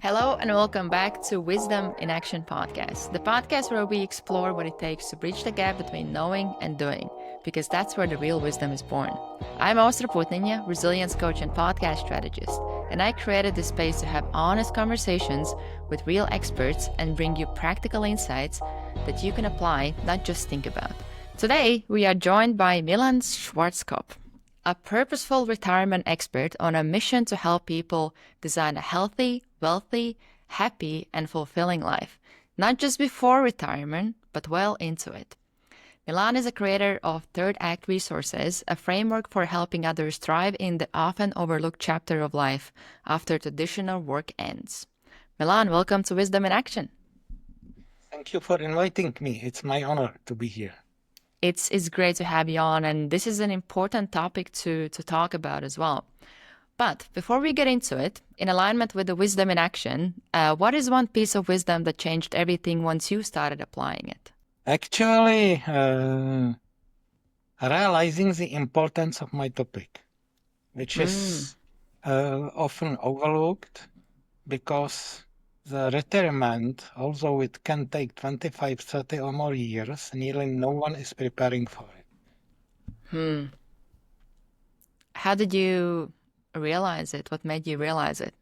Hello and welcome back to Wisdom in Action podcast, the podcast where we explore what it takes to bridge the gap between knowing and doing, because that's where the real wisdom is born. I'm Austra Putnina, resilience coach and podcast strategist, and I created this space to have honest conversations with real experts and bring you practical insights that you can apply, not just think about. Today, we are joined by Milan Schwarzkopf, a purposeful retirement expert on a mission to help people design a healthy, wealthy, happy, and fulfilling life, not just before retirement, but well into it. Milan is a creator of Third Act Resources, a framework for helping others thrive in the often overlooked chapter of life after traditional work ends. Milan, welcome to Wisdom in Action. Thank you for inviting me. It's my honor to be here. It's great to have you on, and this is an important topic to talk about as well. But before we get into it, in alignment with the Wisdom in Action, what is one piece of wisdom that changed everything once you started applying it? Actually, realizing the importance of my topic, which is often overlooked because the retirement, although it can take 25, 30 or more years, nearly no one is preparing for it. How did you realize it? What made you realize it?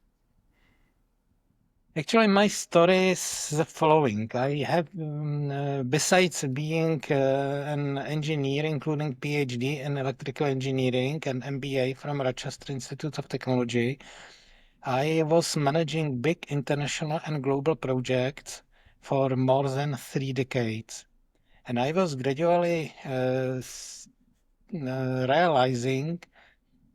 Actually, my story is the following. I have, besides being an engineer, including PhD in electrical engineering and MBA from Rochester Institute of Technology, I was managing big international and global projects for more than 3 decades. And I was gradually realizing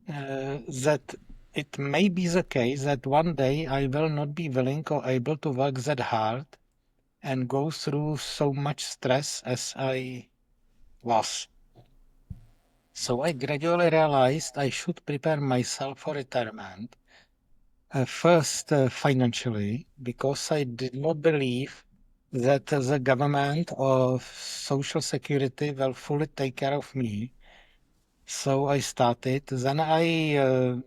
that it may be the case that one day I will not be willing or able to work that hard and go through so much stress as I was. So I gradually realized I should prepare myself for retirement. First, financially, because I did not believe that the government or Social Security will fully take care of me. So I started. Then I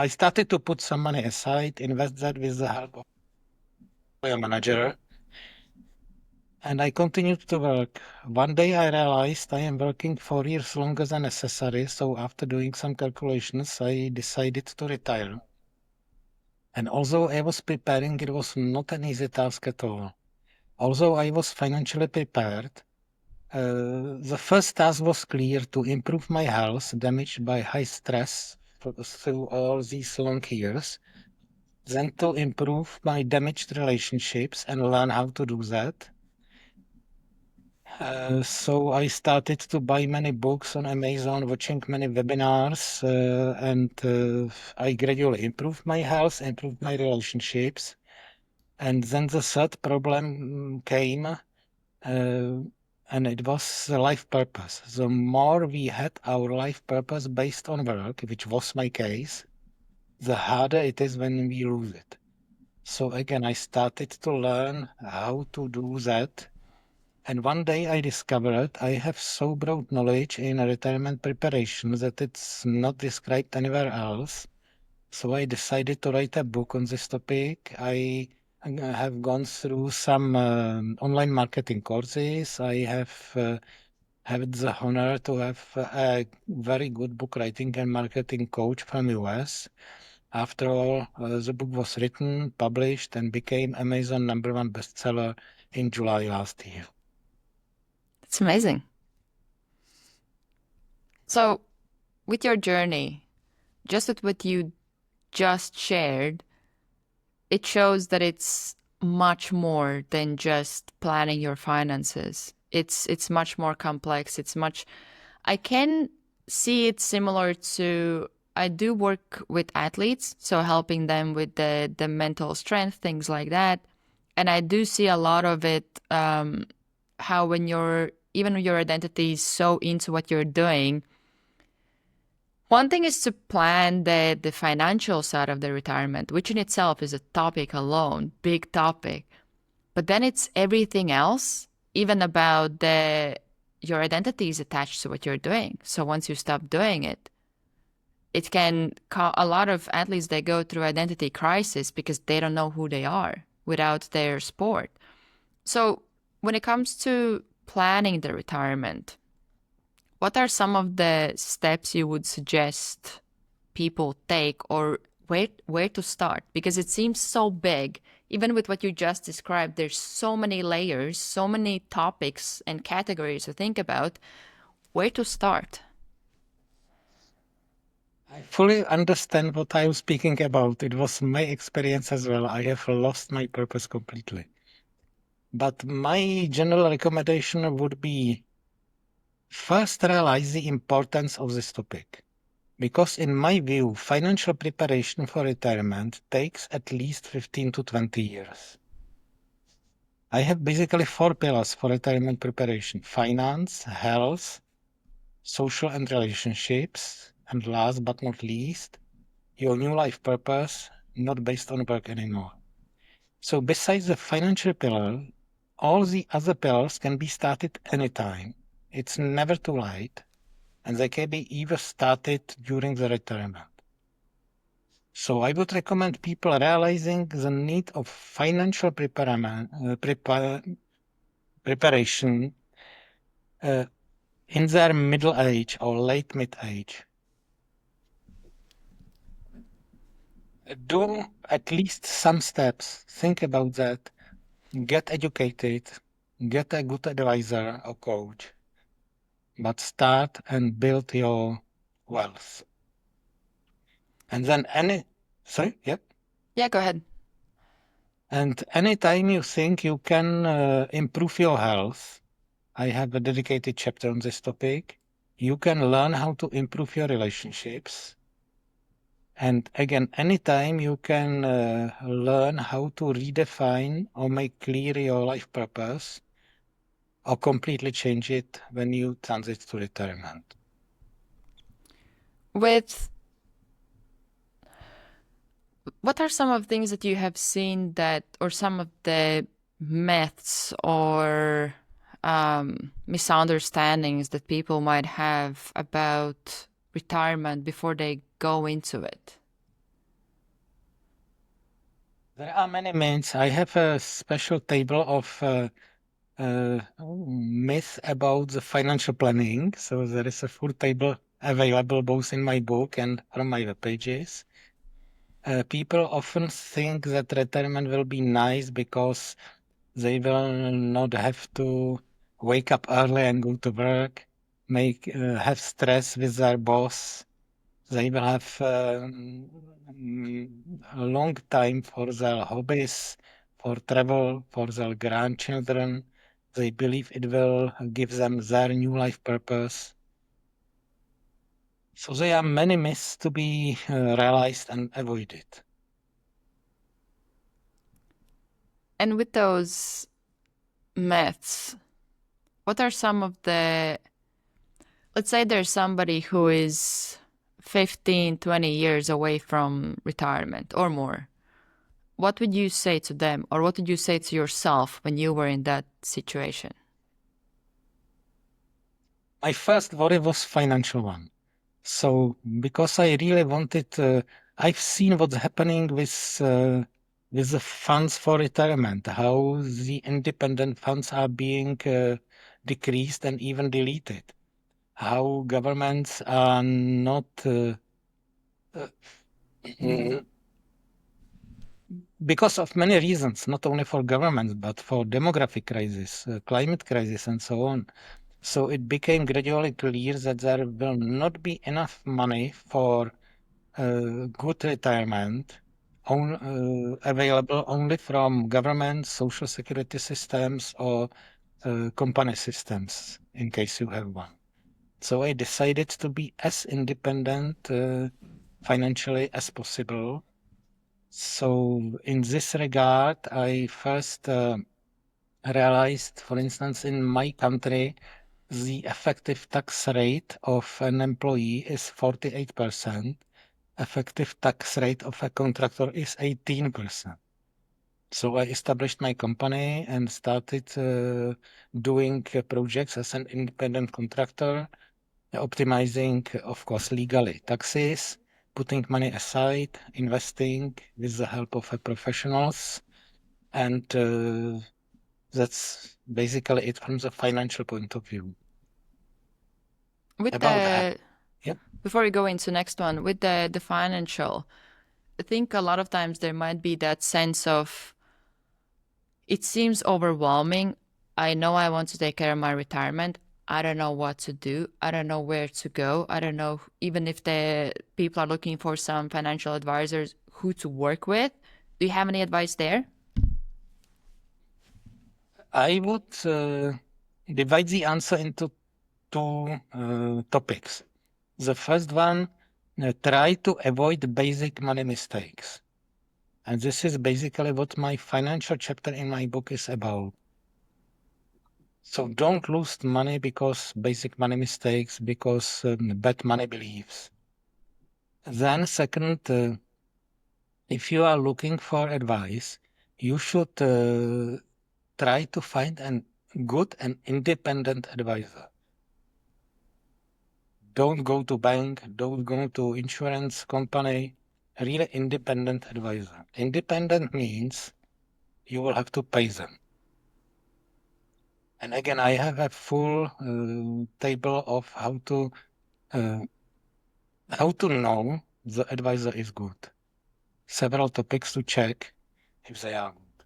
started to put some money aside, invest that with the help of a manager, and I continued to work. One day I realized I am working 4 years longer than necessary, so after doing some calculations, I decided to retire. And although I was preparing, it was not an easy task at all. Although I was financially prepared, the first task was clear: to improve my health damaged by high stress through all these long years. Then to improve my damaged relationships and learn how to do that. So I started to buy many books on Amazon, watching many webinars, and I gradually improved my health, improved my relationships. And then the third problem came, and it was the life purpose. The more we had our life purpose based on work, which was my case, the harder it is when we lose it. So again, I started to learn how to do that. And one day I discovered I have so broad knowledge in retirement preparation that it's not described anywhere else. So I decided to write a book on this topic. I have gone through some online marketing courses. I have had the honor to have a very good book writing and marketing coach from US. After all, the book was written, published, and became Amazon #1 bestseller in July last year. It's amazing. So, with your journey, just with what you just shared, it shows that it's much more than just planning your finances. It's much more complex. I can see it similar to, I do work with athletes, so helping them with the mental strength, things like that. And I do see a lot of it, how when even your identity is so into what you're doing, one thing is to plan the financial side of the retirement, which in itself is a topic alone, big topic. But then it's everything else, even about your identity is attached to what you're doing. So once you stop doing it, it can a lot of athletes, they go through identity crisis because they don't know who they are without their sport. So when it comes to planning the retirement, what are some of the steps you would suggest people take, or where to start? Because it seems so big. Even with what you just described, there's so many layers, so many topics and categories to think about. Where to start? I fully understand what I'm speaking about. It was my experience as well. I have lost my purpose completely. But my general recommendation would be first realize the importance of this topic. Because in my view, financial preparation for retirement takes at least 15 to 20 years. I have basically 4 pillars for retirement preparation: finance, health, social and relationships, and last but not least, your new life purpose, not based on work anymore. So besides the financial pillar, all the other pillars can be started anytime. It's never too late, and they can be even started during the retirement. So I would recommend people realizing the need of financial preparation in their middle age or late mid age. Do at least some steps. Think about that. Get educated. Get a good advisor or coach. But start and build your wealth. And then sorry, yep. Yeah, go ahead. And anytime you think you can improve your health, I have a dedicated chapter on this topic. You can learn how to improve your relationships. And again, anytime you can learn how to redefine or make clear your life purpose or completely change it when you transit to retirement. With what are some of things that you have seen that, or some of the myths or misunderstandings that people might have about retirement before they go into it? There are many myths. I have a special table of myths about the financial planning. So there is a full table available both in my book and on my web pages. People often think that retirement will be nice because they will not have to wake up early and go to work, have stress with their boss. They will have a long time for their hobbies, for travel, for their grandchildren. They believe it will give them their new life purpose. So there are many myths to be realized and avoided. And with those myths, what are some of the, let's say there's somebody who is 15, 20 years away from retirement or more. What would you say to them, or what would you say to yourself when you were in that situation? My first worry was financial one. So because I really wanted, I've seen what's happening with the funds for retirement, how the independent funds are being decreased and even deleted, how governments are not mm, because of many reasons, not only for governments, but for demographic crisis, climate crisis, and so on. So it became gradually clear that there will not be enough money for good retirement available only from government, social security systems, or company systems, in case you have one. So I decided to be as independent financially as possible. So in this regard, I first realized, for instance, in my country, the effective tax rate of an employee is 48%. Effective tax rate of a contractor is 18%. So I established my company and started doing projects as an independent contractor. optimizing, of course, legally taxes, putting money aside, investing with the help of professionals, and that's basically it from the financial point of view. With About the yeah, Before we go into next one, with the financial, I think a lot of times there might be that sense of it seems overwhelming. I know I want to take care of my retirement. I don't know what to do. I don't know where to go. I don't know even if the people are looking for some financial advisors who to work with. Do you have any advice there? I would divide the answer into two topics. The first one, try to avoid basic money mistakes. And this is basically what my financial chapter in my book is about. So don't lose money because basic money mistakes, because bad money beliefs. Then second, if you are looking for advice, you should try to find a good and independent advisor. Don't go to bank, don't go to insurance company, really independent advisor. Independent means you will have to pay them. And again, I have a full table of uh, how to know the advisor is good. Several topics to check if they are good.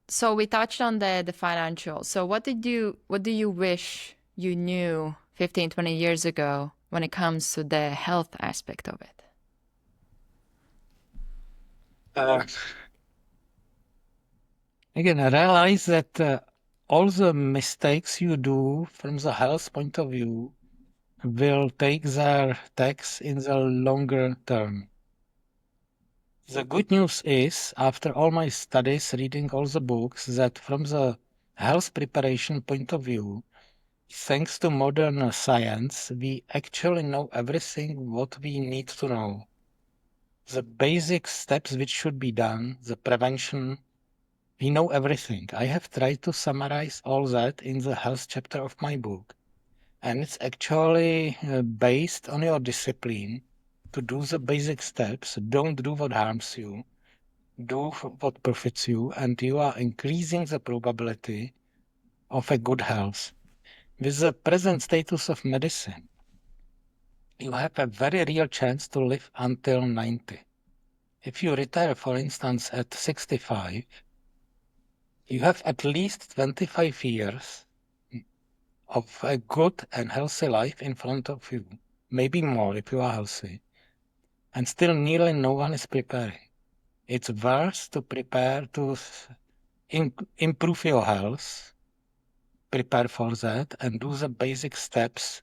So we touched on the financial. So what do you wish you knew 15, 20 years ago when it comes to the health aspect of it? Uh, Again, I realize that all the mistakes you do from the health point of view will take their tax in the longer term. The good news is, after all my studies, reading all the books, that from the health preparation point of view, thanks to modern science, we actually know everything what we need to know. The basic steps which should be done, the prevention, we know everything. I have tried to summarize all that in the health chapter of my book. And it's actually based on your discipline to do the basic steps. Don't do what harms you. Do what profits you, and you are increasing the probability of a good health. With the present status of medicine, you have a very real chance to live until 90. If you retire, for instance, at 65, you have at least 25 years of a good and healthy life in front of you, maybe more if you are healthy. And still, nearly no one is preparing. It's worth to prepare to improve your health, prepare for that, and do the basic steps,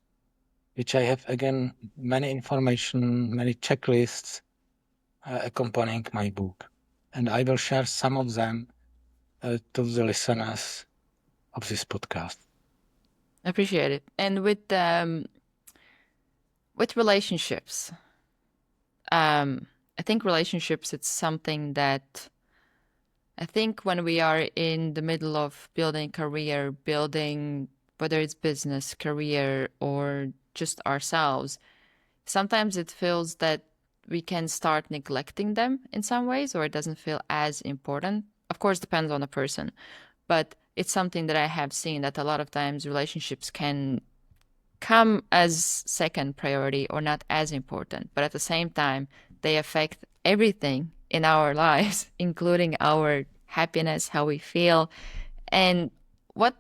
which I have again many information, many checklists accompanying my book. And I will share some of them to the listeners of this podcast. I appreciate it. And with relationships, I think relationships it's something that I think when we are in the middle of building career, building whether it's business, career, or just ourselves, sometimes it feels that we can start neglecting them in some ways, or it doesn't feel as important. Of course, depends on the person, but it's something that I have seen that a lot of times relationships can come as second priority or not as important, but at the same time, they affect everything in our lives, including our happiness, how we feel, and what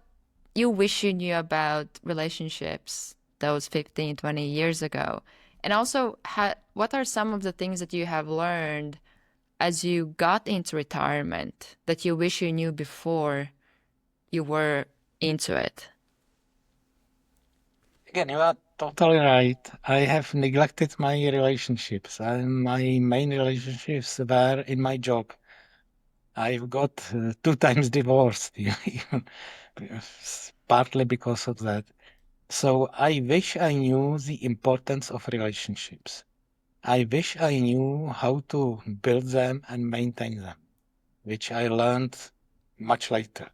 you wish you knew about relationships those 15, 20 years ago. And also, what are some of the things that you have learned as you got into retirement that you wish you knew before you were into it? Again, you are totally right. I have neglected my relationships, and my main relationships were in my job. I've got 2 times divorced, even partly because of that. So I wish I knew the importance of relationships. I wish I knew how to build them and maintain them, which I learned much later.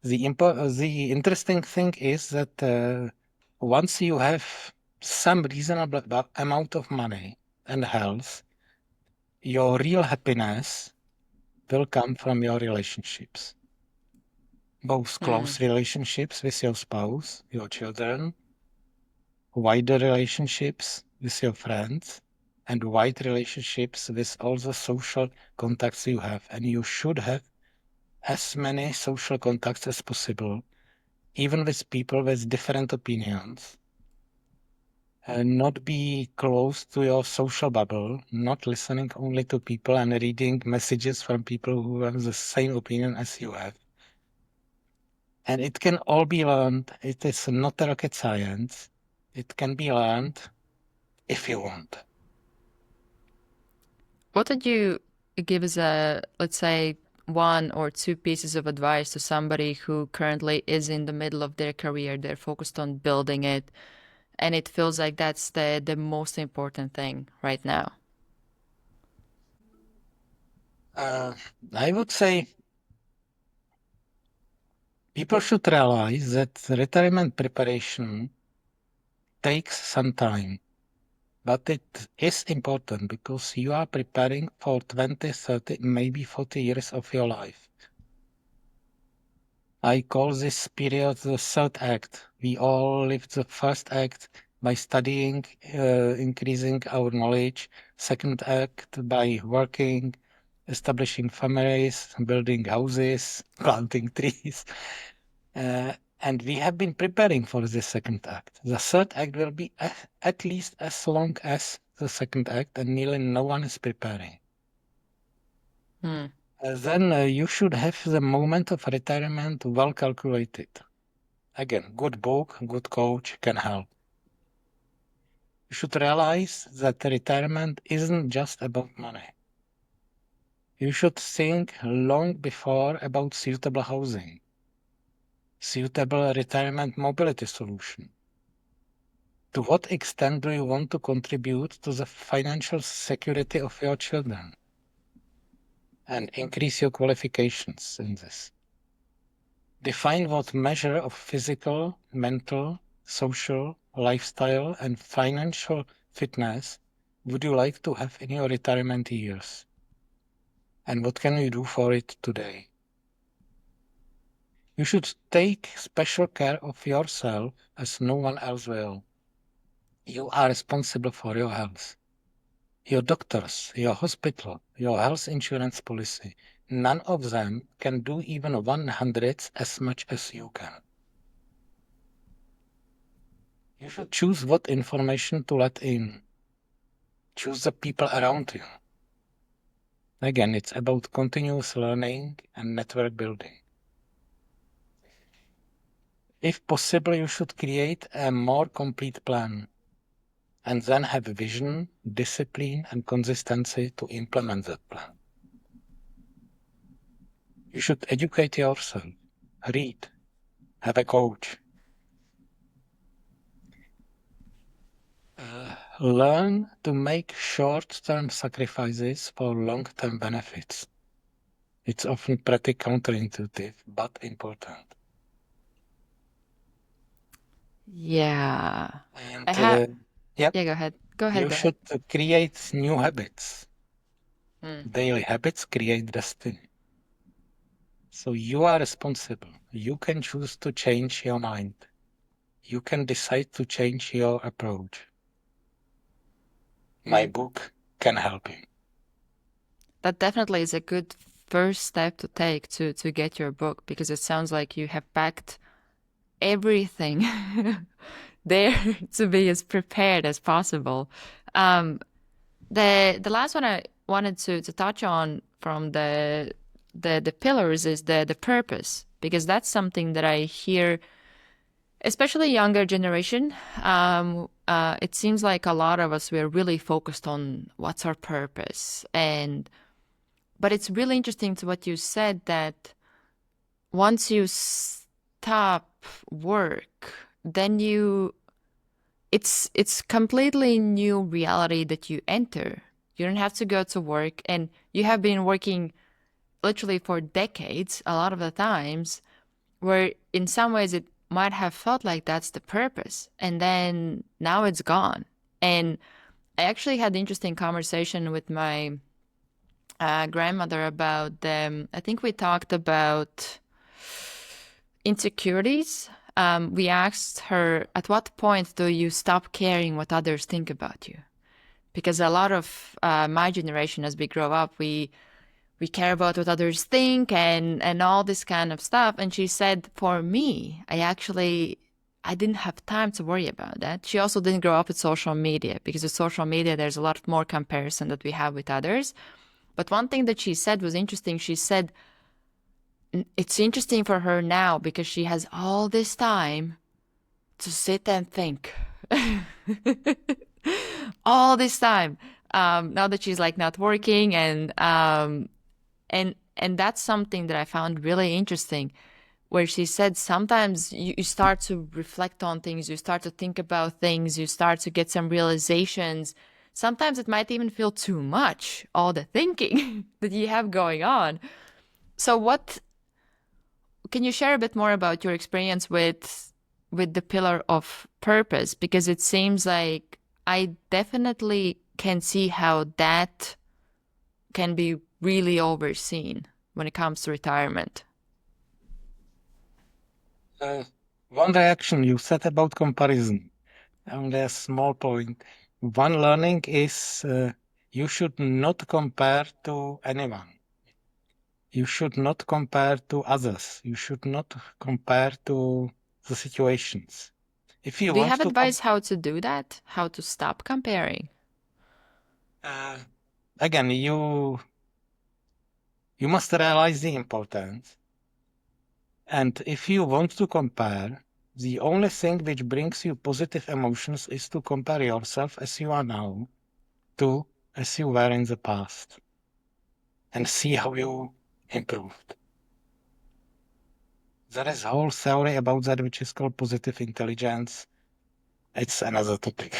The interesting thing is that once you have some reasonable amount of money and health, your real happiness will come from your relationships. Both close relationships with your spouse, your children, wider relationships with your friends, and wide relationships with all the social contacts you have. And you should have as many social contacts as possible, even with people with different opinions. And not be close to your social bubble, not listening only to people and reading messages from people who have the same opinion as you have. And it can all be learned. It is not a rocket science. It can be learned if you want. What would you give as a, let's say, one or two pieces of advice to somebody who currently is in the middle of their career? They're focused on building it, and it feels like that's the most important thing right now. I would say people should realize that retirement preparation takes some time, but it is important because you are preparing for 20, 30, maybe 40 years of your life. I call this period the third act. We all lived the first act by studying, increasing our knowledge. Second act by working, establishing families, building houses, planting trees. And we have been preparing for the second act. The third act will be at least as long as the second act, and nearly no one is preparing. Then you should have the moment of retirement well calculated. Again, good book, good coach can help. You should realize that retirement isn't just about money. You should think long before about suitable housing, suitable retirement mobility solution. To what extent do you want to contribute to the financial security of your children and increase your qualifications in this? Define what measure of physical, mental, social, lifestyle, and financial fitness would you like to have in your retirement years? And what can you do for it today? You should take special care of yourself as no one else will. You are responsible for your health. Your doctors, your hospital, your health insurance policy, none of them can do even 1/100th as much as you can. You should choose what information to let in. Choose the people around you. Again, it's about continuous learning and network building. If possible, you should create a more complete plan and then have vision, discipline, and consistency to implement that plan. You should educate yourself, read, have a coach. Learn to make short-term sacrifices for long-term benefits. It's often pretty counterintuitive, but important. Yeah. And Yeah, go ahead. Go you ahead. should create new habits. Daily habits create destiny. So you are responsible. You can choose to change your mind. You can decide to change your approach. My book can help you. That definitely is a good first step to take to get your book, because it sounds like you have packed everything there to be as prepared as possible. The last one I wanted to touch on from the pillars is the purpose, because that's something that I hear, especially younger generation. It seems like a lot of us, we're really focused on what's our purpose, but it's really interesting to what you said, that once you stop work, then it's completely new reality that you enter. You don't have to go to work, and you have been working literally for decades a lot of the times, where in some ways might have felt like that's the purpose, and then now it's gone. And I actually had an interesting conversation with my grandmother about them. I think we talked about insecurities. We asked her, at what point do you stop caring what others think about you? Because a lot of my generation, as we grow up, we care about what others think and all this kind of stuff. And she said, for me, I didn't have time to worry about that. She also didn't grow up with social media, because with social media, there's a lot more comparison that we have with others. But one thing that she said was interesting. She said, it's interesting for her now because she has all this time to sit and think. All this time. Now that she's like not working, and that's something that I found really interesting, where she said sometimes you start to reflect on things, you start to think about things, you start to get some realizations. Sometimes it might even feel too much, all the thinking that you have going on. So what can you share a bit more about your experience with the pillar of purpose? Because it seems like I definitely can see how that can be really overseen when it comes to retirement. Uh, One reaction you said about comparison, only a small point. One learning is you should not compare to anyone. You should not compare to others. You should not compare to the situations. If you Do you want have to advice how to do that? How to stop comparing? uh, again, you must realize the importance. And if you want to compare, the only thing which brings you positive emotions is to compare yourself as you are now to as you were in the past and see how you improved. There is a whole theory about that which is called positive intelligence. It's another topic.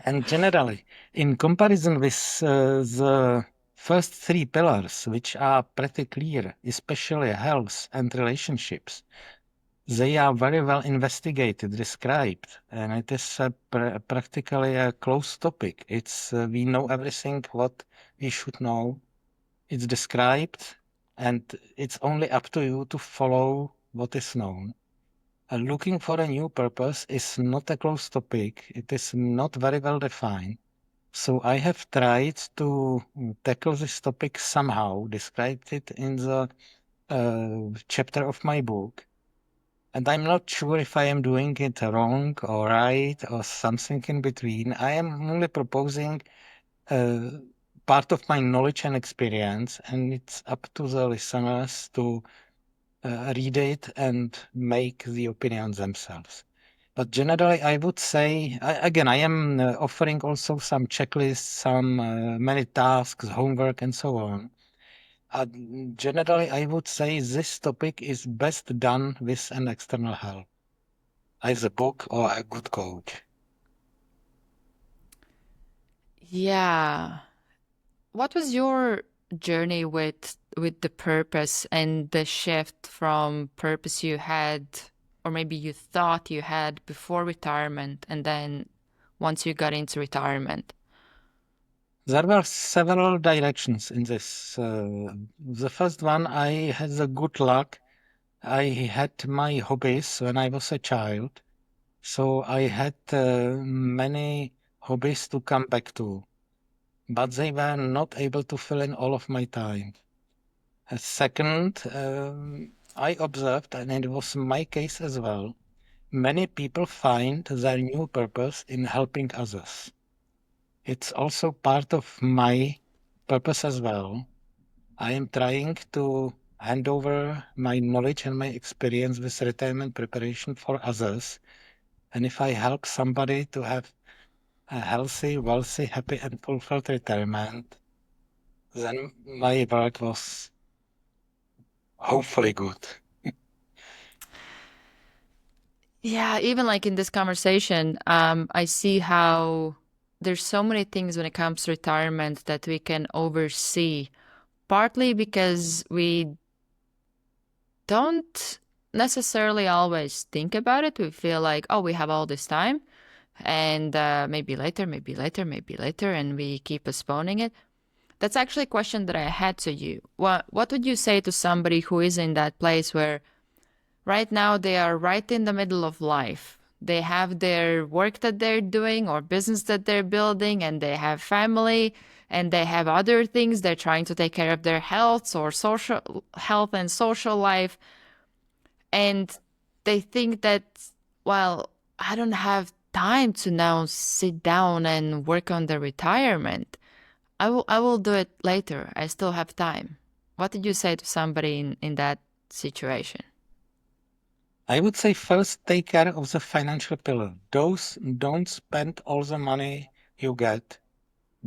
And generally, in comparison with the first three pillars, which are pretty clear, especially health and relationships, they are very well investigated, described, and it is practically a closed topic. It's we know everything what we should know. It's described, and it's only up to you to follow what is known. Looking for a new purpose is not a closed topic. It is not very well defined. So I have tried to tackle this topic somehow, described it in the chapter of my book. And I'm not sure if I am doing it wrong or right or something in between. I am only proposing uh, part of my knowledge and experience, and it's up to the listeners to read it and make the opinions themselves. But generally, I would say, again, I am offering also some checklists, some many tasks, homework, and so on. Uh, Generally, I would say this topic is best done with an external help, either a book or a good coach. Yeah. What was your journey with the purpose and the shift from purpose you had, or maybe you thought you had before retirement, and then once you got into retirement? There were several directions in this. The first one, I had the good luck. I had my hobbies when I was a child. So I had many hobbies to come back to, but they were not able to fill in all of my time. Second, I observed, and it was my case as well, many people find their new purpose in helping others. It's also part of my purpose as well. I am trying to hand over my knowledge and my experience with retirement preparation for others. And if I help somebody to have a healthy, wealthy, happy, and fulfilled retirement, then my work was hopefully good. Yeah, even like in this conversation, I see how there's so many things when it comes to retirement that we can oversee, partly because we don't necessarily always think about it. We feel like, oh, we have all this time, and maybe later, maybe later, maybe later, and we keep postponing it. That's actually a question that I had to you. What would you say to somebody who is in that place where right now they are right in the middle of life? They have their work that they're doing or business that they're building, and they have family, and they have other things. They're trying to take care of their health or social health and social life. And they think that, well, I don't have time to now sit down and work on the retirement. I will do it later. I still have time. What did you say to somebody in that situation? I would say first take care of the financial pillar. Don't spend all the money you get.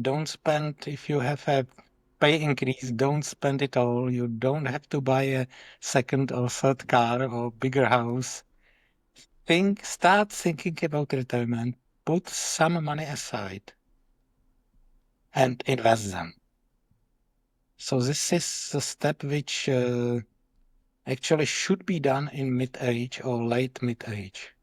Don't spend if you have a pay increase, don't spend it all. You don't have to buy a second or third car or bigger house. Start thinking about retirement. Put some money aside and invest them. So this is a step which actually should be done in mid-age or late mid-age.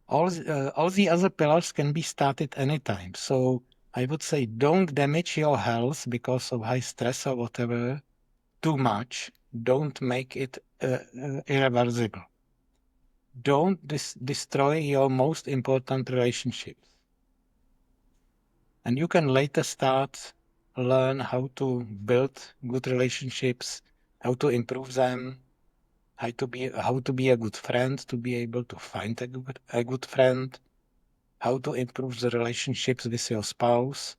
All the other pillars can be started anytime. So I would say don't damage your health because of high stress or whatever too much. Don't make it irreversible. Don't destroy your most important relationships. And you can later learn how to build good relationships, how to improve them, how to be a good friend, to be able to find a good friend, how to improve the relationships with your spouse.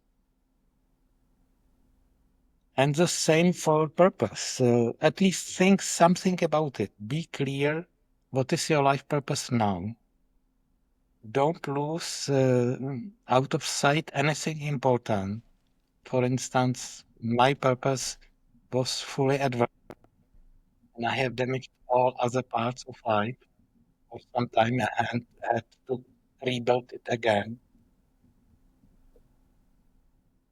And the same for purpose. At least think something about it. Be clear what is your life purpose now. Don't lose out of sight anything important. For instance, my purpose was fully advanced and I have damaged all other parts of life. For some time I had to rebuild it again.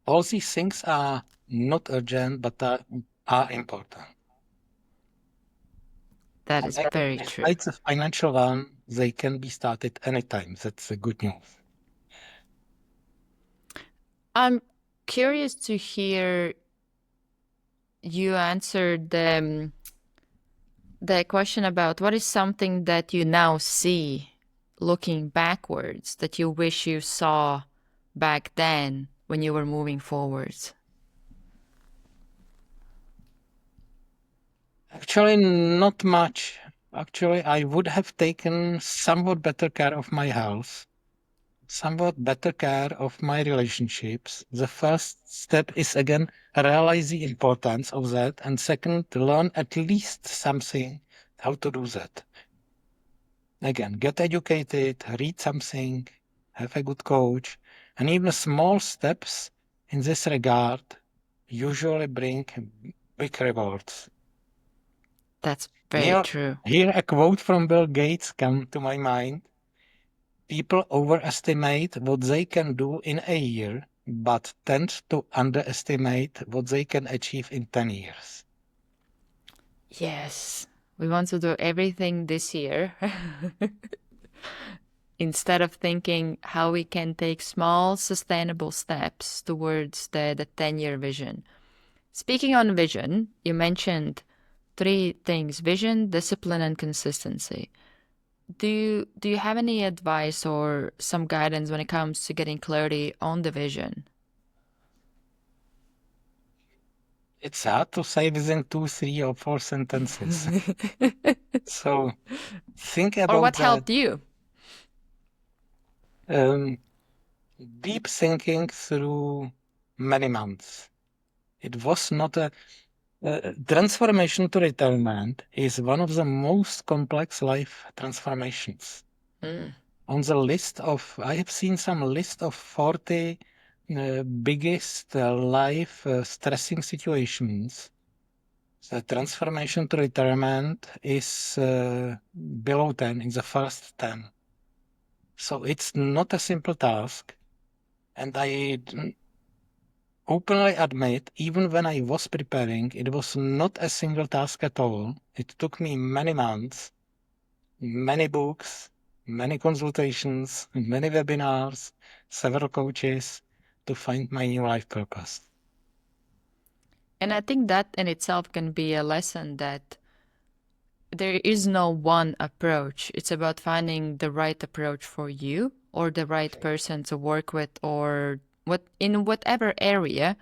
All these things are not urgent, but are important. That And is very true. besides the financial one, they can be started anytime. That's the good news. I'm curious to hear you answer the question about what is something that you now see looking backwards that you wish you saw back then when you were moving forwards. Actually, not much. Actually, I would have taken somewhat better care of my health, somewhat better care of my relationships. The first step is again realize the importance of that, and second, learn at least something how to do that. Again, get educated, read something, have a good coach, and even small steps in this regard usually bring big rewards. That's very Here, true. here a quote from Bill Gates come to my mind. People overestimate what they can do in a year, but tend to underestimate what they can achieve in 10 years. Yes. We want to do everything this year instead of thinking how we can take small, sustainable steps towards the 10-year vision. Speaking on vision, you mentioned three things: vision, discipline, and consistency. Do you have any advice or some guidance when it comes to getting clarity on the vision? It's hard to say within 2, 3, or 4 sentences. So think Or about what that. helped you? Um, Deep thinking through many months. It was not a transformation to retirement is one of the most complex life transformations. Mm. On the list of, I have seen some list of 40 biggest life stressing situations. The transformation to retirement is below 10, in the first 10. So it's not a simple task. And openly admit, even when I was preparing, it was not a single task at all. It took me many months, many books, many consultations, many webinars, several coaches to find my new life purpose. And I think that in itself can be a lesson that there is no one approach. It's about finding the right approach for you or the right person to work with or what in whatever area.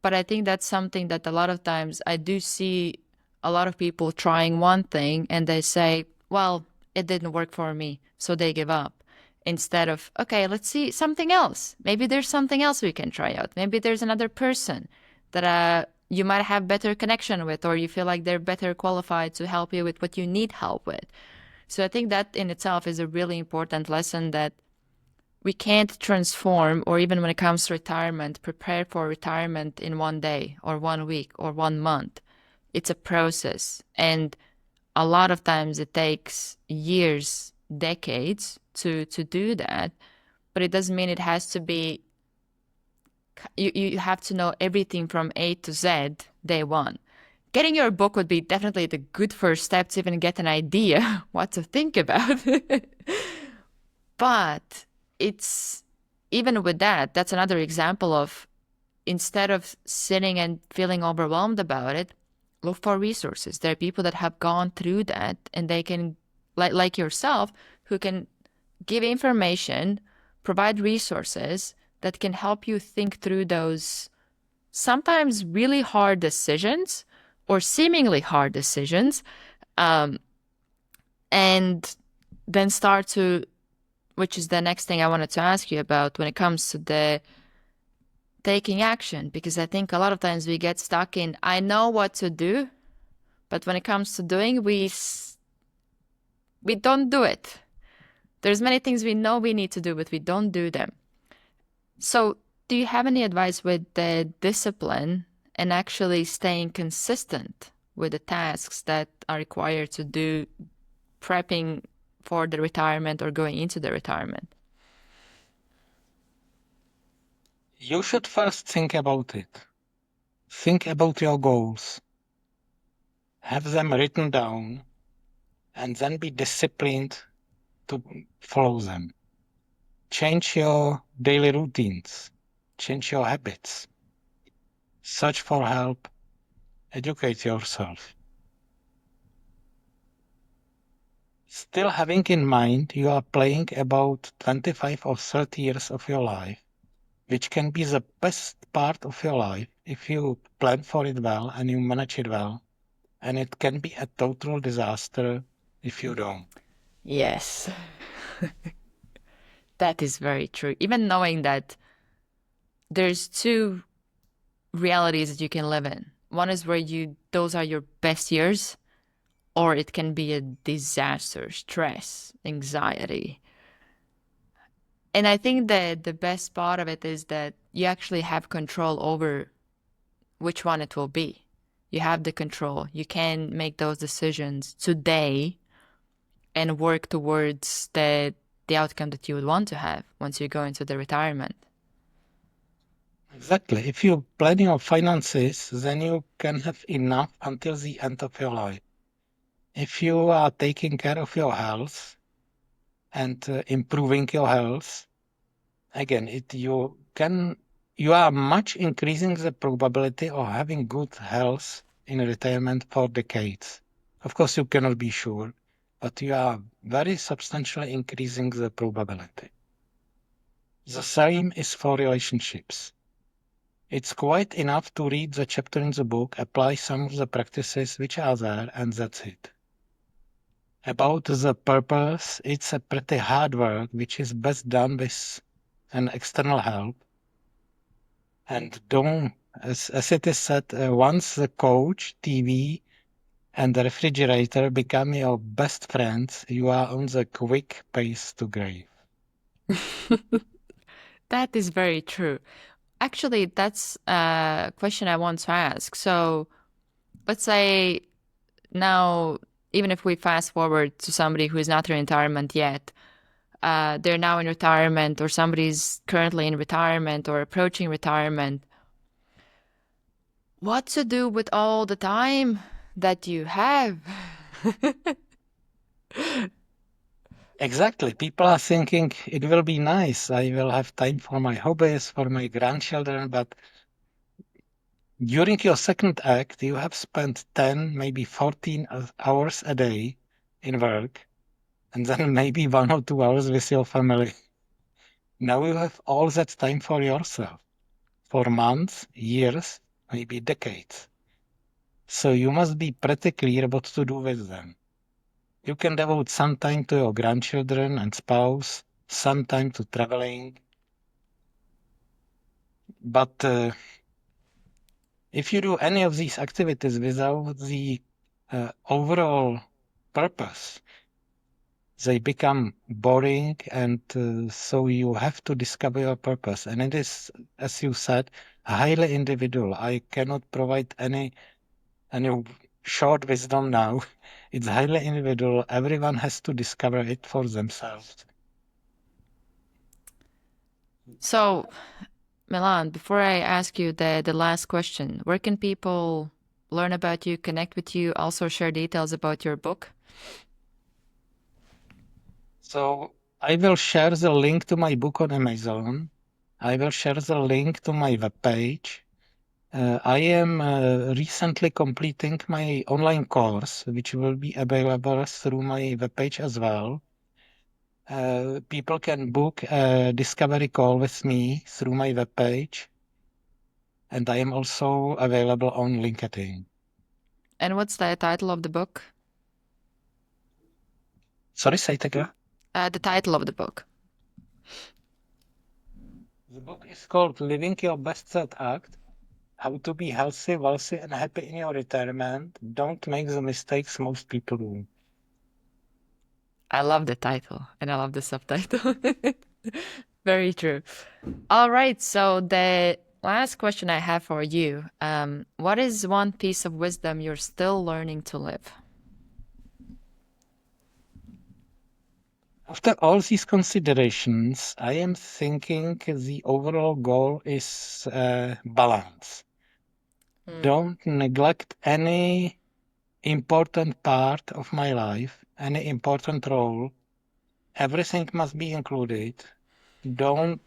But I think that's something that a lot of times I do see a lot of people trying one thing and they say, well, it didn't work for me, so they give up. Instead of, okay, let's see something else. Maybe there's something else we can try out. Maybe there's another person that you might have better connection with, or you feel like they're better qualified to help you with what you need help with. So I think that in itself is a really important lesson that we can't transform, or even when it comes to retirement, prepare for retirement in one day or 1 week or 1 month. It's a process. And a lot of times it takes years, decades to do that. But it doesn't mean it has to be, you have to know everything from A to Z day one. Getting your book would be definitely the good first step to even get an idea what to think about. But it's even with that, that's another example of instead of sitting and feeling overwhelmed about it, look for resources. There are people that have gone through that and they can, like yourself, who can give information, provide resources that can help you think through those sometimes really hard decisions or seemingly hard decisions, um, and then start to, which is the next thing I wanted to ask you about when it comes to the taking action, because I think a lot of times we get stuck in, I know what to do, but when it comes to doing, we don't do it. There's many things we know we need to do, but we don't do them. So do you have any advice with the discipline and actually staying consistent with the tasks that are required to do prepping for the retirement or going into the retirement? You should first think about it. Think about your goals. Have them written down and then be disciplined to follow them. Change your daily routines. Change your habits. Search for help. Educate yourself. Still having in mind you are playing about 25 or 30 years of your life, which can be the best part of your life if you plan for it well and you manage it well. And it can be a total disaster if you don't. Yes, that is very true. Even knowing that there's two realities that you can live in. One is where those are your best years, or it can be a disaster, stress, anxiety. And I think that the best part of it is that you actually have control over which one it will be. You have the control. You can make those decisions today and work towards the outcome that you would want to have once you go into the retirement. Exactly. If you plan your finances, then you can have enough until the end of your life. If you are taking care of your health and improving your health, again, you are much increasing the probability of having good health in retirement for decades. Of course, you cannot be sure, but you are very substantially increasing the probability. The same is for relationships. It's quite enough to read the chapter in the book, apply some of the practices which are there, and that's it. About the purpose, it's a pretty hard work, which is best done with an external help. And don't, as it is said, once the coach, TV, and the refrigerator become your best friends, you are on the quick pace to grave. That is very true. Actually, that's a question I want to ask. So let's say now, even if we fast forward to somebody who is not in retirement yet, they're now in retirement, or somebody's currently in retirement or approaching retirement. what to do with all the time that you have. Exactly. People are thinking it will be nice. I will have time for my hobbies, for my grandchildren, but during your second act, you have spent 10, maybe 14 hours a day in work, and then maybe 1 or 2 hours with your family. Now you have all that time for yourself, for months, years, maybe decades. So you must be pretty clear what to do with them. You can devote some time to your grandchildren and spouse, some time to traveling. But if you do any of these activities without the overall purpose, they become boring, and so you have to discover your purpose. And it is, as you said, highly individual. I cannot provide any short wisdom now. It's highly individual. Everyone has to discover it for themselves. So, Milan, before I ask you the last question, where can people learn about you, connect with you, also share details about your book? So I will share the link to my book on Amazon. I will share the link to my webpage. I am recently completing my online course, which will be available through my webpage as well. People can book a discovery call with me through my webpage, and I am also available on LinkedIn. And what's the title of the book? Sorry, say it again. The title of the book. The book is called Living Your Best Third Act: How to Be Healthy, Wealthy, and Happy in Your Retirement. Don't make the mistakes most people do. I love the title and I love the subtitle. Very true. All right. So the last question I have for you, what is one piece of wisdom you're still learning to live? After all these considerations, I am thinking the overall goal is balance. Don't neglect any important part of my life, any important role. Everything must be included. Don't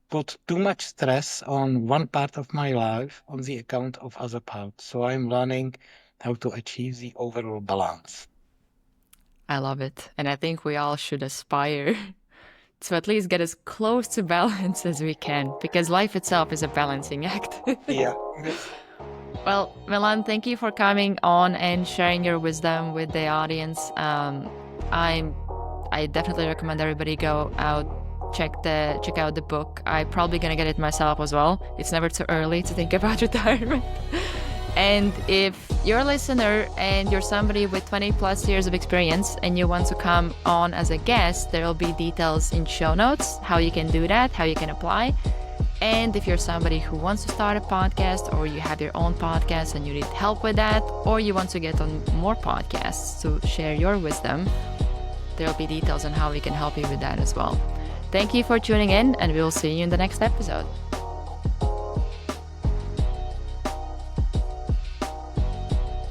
put too much stress on one part of my life on the account of other parts. So I'm learning how to achieve the overall balance. I love it. And I think we all should aspire to at least get as close to balance as we can, because life itself is a balancing act. Yeah. Well, Milan, thank you for coming on and sharing your wisdom with the audience. I definitely recommend everybody go out, check out the book. I'm probably gonna get it myself as well. It's never too early to think about retirement. And if you're a listener and you're somebody with 20 plus years of experience and you want to come on as a guest, there will be details in show notes, how you can do that, how you can apply. And if you're somebody who wants to start a podcast, or you have your own podcast and you need help with that, or you want to get on more podcasts to share your wisdom, there will be details on how we can help you with that as well. Thank you for tuning in, and we will see you in the next episode.